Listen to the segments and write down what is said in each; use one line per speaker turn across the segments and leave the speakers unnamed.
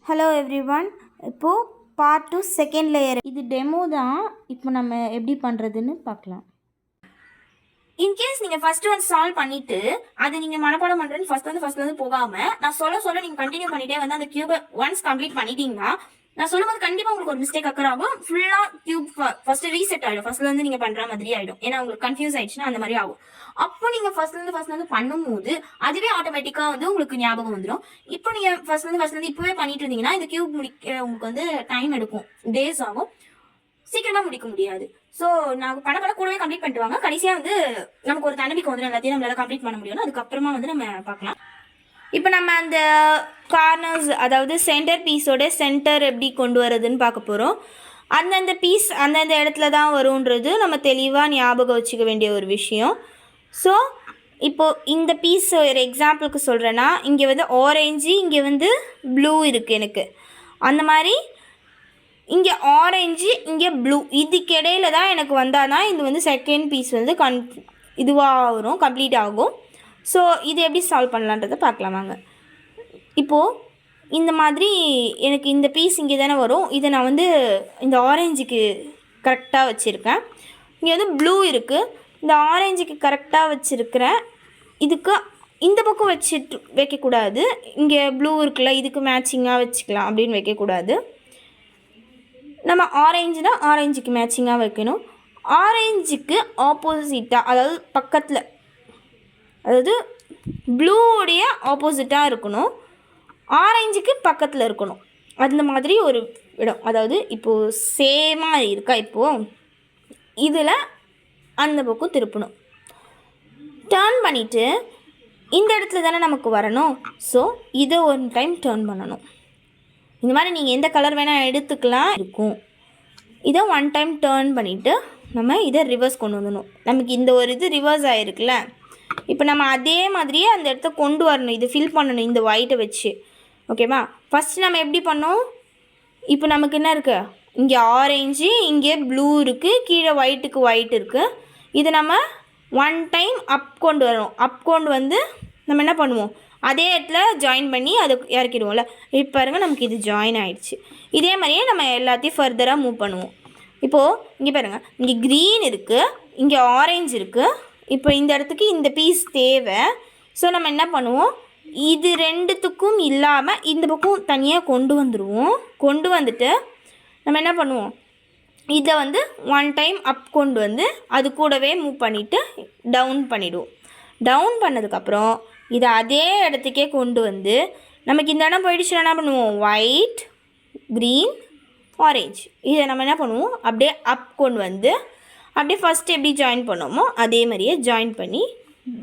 Hello everyone. இப்போது part 2 second layer. இது demo தான். இப்போ நம்ம எப்படி பண்ணுறதுன்னு பார்க்கலாம்.
இன்கேஸ் நீங்கள் ஃபர்ஸ்ட் வந்து சால்வ் பண்ணிட்டு அது நீங்கள் மனப்பாடம் பண்ணுறேன்னு ஃபர்ஸ்ட்லேருந்து போகாமல் நான் சொல்ல நீங்கள் கண்டினியூ பண்ணிட்டே வந்து அந்த கியூபை ஒன்ஸ் கம்ப்ளீட் பண்ணிட்டீங்கன்னா நான் சொல்லும்போது கண்டிப்பாக உங்களுக்கு ஒரு மிஸ்டேக் அக்கர் ஆகும். ஃபுல்லாக கியூப் ஃபர்ஸ்ட் ரீசெட் ஆகிடும். ஃபர்ஸ்ட்லேருந்து நீங்கள் பண்ணுற மாதிரி ஆகிடும். ஏன்னா உங்களுக்கு கன்ஃபியூஸ் ஆயிடுச்சுன்னா அந்த மாதிரி ஆகும். அப்போ நீங்கள் ஃபர்ஸ்ட்லேருந்து பண்ணும்போது அதுவே ஆட்டோமேட்டிக்காக வந்து உங்களுக்கு ஞாபகம் வந்துடும். இப்போ நீங்கள் ஃபர்ஸ்ட்லேருந்து இப்போவே பண்ணிட்டு இருந்தீங்கன்னா இந்த கியூப் முடிக்க உங்களுக்கு வந்து டைம் எடுக்கும், டேஸ் ஆகும், சீக்கிரமாக முடிக்க முடியாது. ஸோ நான் பண்ண கூடவே கம்ப்ளீட் பண்ணிட்டு வாங்க. கடைசியாக வந்து நமக்கு ஒரு தன்னம்பிக்கை வந்துடும், எல்லாத்தையும் நம்மளால கம்ப்ளீட் பண்ண முடியும். அதுக்கப்புறமா வந்து நம்ம பார்க்கலாம்.
இப்போ நம்ம அந்த கார்னர்ஸ், அதாவது சென்டர் பீஸோட சென்டர் எப்படி கொண்டு வரதுன்னு பார்க்க போகிறோம். அந்தந்த பீஸ் அந்தந்த இடத்துல தான் வரும்ன்றது நம்ம தெளிவாக ஞாபகம் வச்சுக்க வேண்டிய ஒரு விஷயம். ஸோ இப்போது இந்த பீஸ் ஒரு எக்ஸாம்பிளுக்கு சொல்கிறேன்னா, இங்கே வந்து ஆரஞ்சு, இங்கே வந்து ப்ளூ இருக்குது எனக்கு. அந்த மாதிரி இங்கே ஆரஞ்சு, இங்கே ப்ளூ, இதுக்கு இடையில தான் எனக்கு வந்தால் தான் இது வந்து செகண்ட் பீஸ் வந்து இதுவாக வரும், கம்ப்ளீட் ஆகும். ஸோ இது எப்படி சால்வ் பண்ணலான்றதை பார்க்கலாம் வாங்க. இப்போது இந்த மாதிரி எனக்கு இந்த பீஸ் இங்கே தானே வரும். இதை நான் வந்து இந்த ஆரஞ்சுக்கு கரெக்டாக வச்சுருக்கேன். இங்கே வந்து ப்ளூ இருக்குது, இந்த ஆரஞ்சுக்கு கரெக்டாக வச்சுருக்கிறேன். இதுக்கு இந்த பக்கம் வைக்கக்கூடாது. இங்கே ப்ளூ இருக்குல்ல, இதுக்கு மேட்சிங்காக வச்சுக்கலாம் அப்படின்னு வைக்கக்கூடாது. நம்ம ஆரஞ்சுனா ஆரஞ்சுக்கு மேட்சிங்காக வைக்கணும். ஆரஞ்சுக்கு ஆப்போசிட்டாக, அதாவது பக்கத்தில், அதாவது ப்ளூவுடைய ஆப்போசிட்டாக இருக்கணும், ஆரஞ்சுக்கு பக்கத்தில் இருக்கணும். அந்த மாதிரி ஒரு இடம். அதாவது இப்போது சேமாக இருக்கா, இப்போது இதில் அந்த பக்கம் திருப்பணும். டர்ன் பண்ணிவிட்டு இந்த இடத்துல தானே நமக்கு வரணும். ஸோ இதை ஒரு டைம் டர்ன் பண்ணணும். இந்த மாதிரி நீங்கள் எந்த கலர் வேணால் எடுத்துக்கலாம் இருக்கும். இதை ஒன் டைம் டர்ன் பண்ணிவிட்டு நம்ம இதை ரிவர்ஸ் கொண்டு வந்துடணும். நமக்கு இந்த ஒரு இது ரிவர்ஸ் ஆகிருக்குல்ல, இப்போ நம்ம அதே மாதிரியே அந்த இடத்த கொண்டு வரணும். இது ஃபில் பண்ணணும் இந்த ஒயிட்டை வச்சு. ஓகேவா? ஃபஸ்ட்டு நம்ம எப்படி பண்ணோம்? இப்போ நமக்கு என்ன இருக்குது? இங்கே ஆரஞ்சு, இங்கே ப்ளூ இருக்குது, கீழே ஒயிட்டுக்கு ஒயிட் இருக்குது. இது நம்ம ஒன் டைம் அப் கொண்டு வரணும். அப் கொண்டு வந்து நம்ம என்ன பண்ணுவோம்? அதே இடத்துல ஜாயின் பண்ணி அதை இறக்கிடுவோம்ல. இப்போ பாருங்கள், நமக்கு இது ஜாயின் ஆகிடுச்சு. இதே மாதிரியே நம்ம எல்லாத்தையும் ஃபர்தராக மூவ் பண்ணுவோம். இப்போது இங்கே பாருங்கள், இங்கே க்ரீன் இருக்குது, இங்கே ஆரஞ்சு இருக்குது. இப்போ இந்த இடத்துக்கு இந்த பீஸ் தேவை. ஸோ நம்ம என்ன பண்ணுவோம்? இது ரெண்டுத்துக்கும் இல்லாமல் இந்த பக்கம் தனியாக கொண்டு வந்துடுவோம். கொண்டு வந்துட்டு நம்ம என்ன பண்ணுவோம்? இதை வந்து ஒன் டைம் அப் கொண்டு வந்து அது கூடவே மூவ் பண்ணிவிட்டு டவுன் பண்ணிவிடுவோம். டவுன் பண்ணதுக்கப்புறம் இதை அதே இடத்துக்கே கொண்டு வந்து நமக்கு இந்த இடம் போயிடுச்சுன்னா என்ன பண்ணுவோம்? ஒயிட், க்ரீன், ஆரஞ்சு, இதை நம்ம என்ன பண்ணுவோம்? அப்படியே அப் கொண்டு வந்து அப்படியே ஃபஸ்ட்டு எப்படி ஜாயின் பண்ணோமோ அதே மாதிரியே ஜாயின் பண்ணி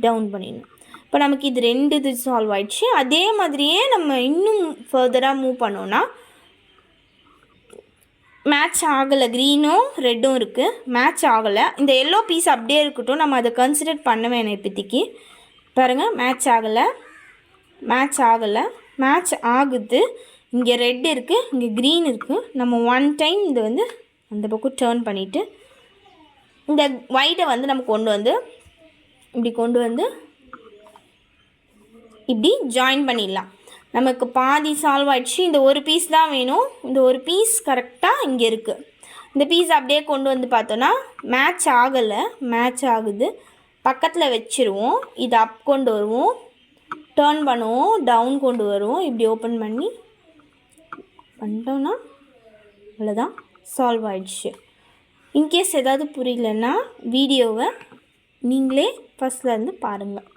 டவுன் பண்ணிடணும். இப்போ நமக்கு இது ரெண்டு இது சால்வ் ஆகிடுச்சு. அதே மாதிரியே நம்ம இன்னும் ஃபர்தராக மூவ் பண்ணோன்னா மேட்ச் ஆகலை, க்ரீனும் ரெட்டும் இருக்குது, மேட்ச் ஆகலை. இந்த எல்லோ பீஸ் அப்படியே இருக்கட்டும், நம்ம அதை கன்சிடர் பண்ண வேணும் இப்போதைக்கு. பாருங்கள், மேட்ச் ஆகலை, மேட்ச் ஆகுது. இங்கே ரெட் இருக்குது, இங்கே க்ரீன் இருக்குது. நம்ம ஒன் டைம் இது வந்து அந்த பக்கம் டர்ன் பண்ணிவிட்டு இந்த ஒயிட்டை வந்து நம்ம கொண்டு வந்து இப்படி ஜாயின் பண்ணிடலாம். நமக்கு பாதி சால்வ் ஆகிடுச்சு. இந்த ஒரு பீஸ் தான் வேணும். இந்த ஒரு பீஸ் கரெக்டாக இங்கே இருக்குது. இந்த பீஸ் அப்படியே கொண்டு வந்து பார்த்தோன்னா மேட்ச் ஆகலை, மேட்ச் ஆகுது. பக்கத்தில் வச்சுருவோம். இதை அப் கொண்டு வருவோம், டர்ன் பண்ணுவோம், டவுன் கொண்டு வருவோம். இப்படி ஓப்பன் பண்ணிட்டோன்னா அவ்வளோதான், சால்வ் ஆகிடுச்சு. இன்கேஸ் ஏதாவது புரியலன்னா வீடியோவை நீங்களே ஃபஸ்ட்லேருந்து பாருங்கள்.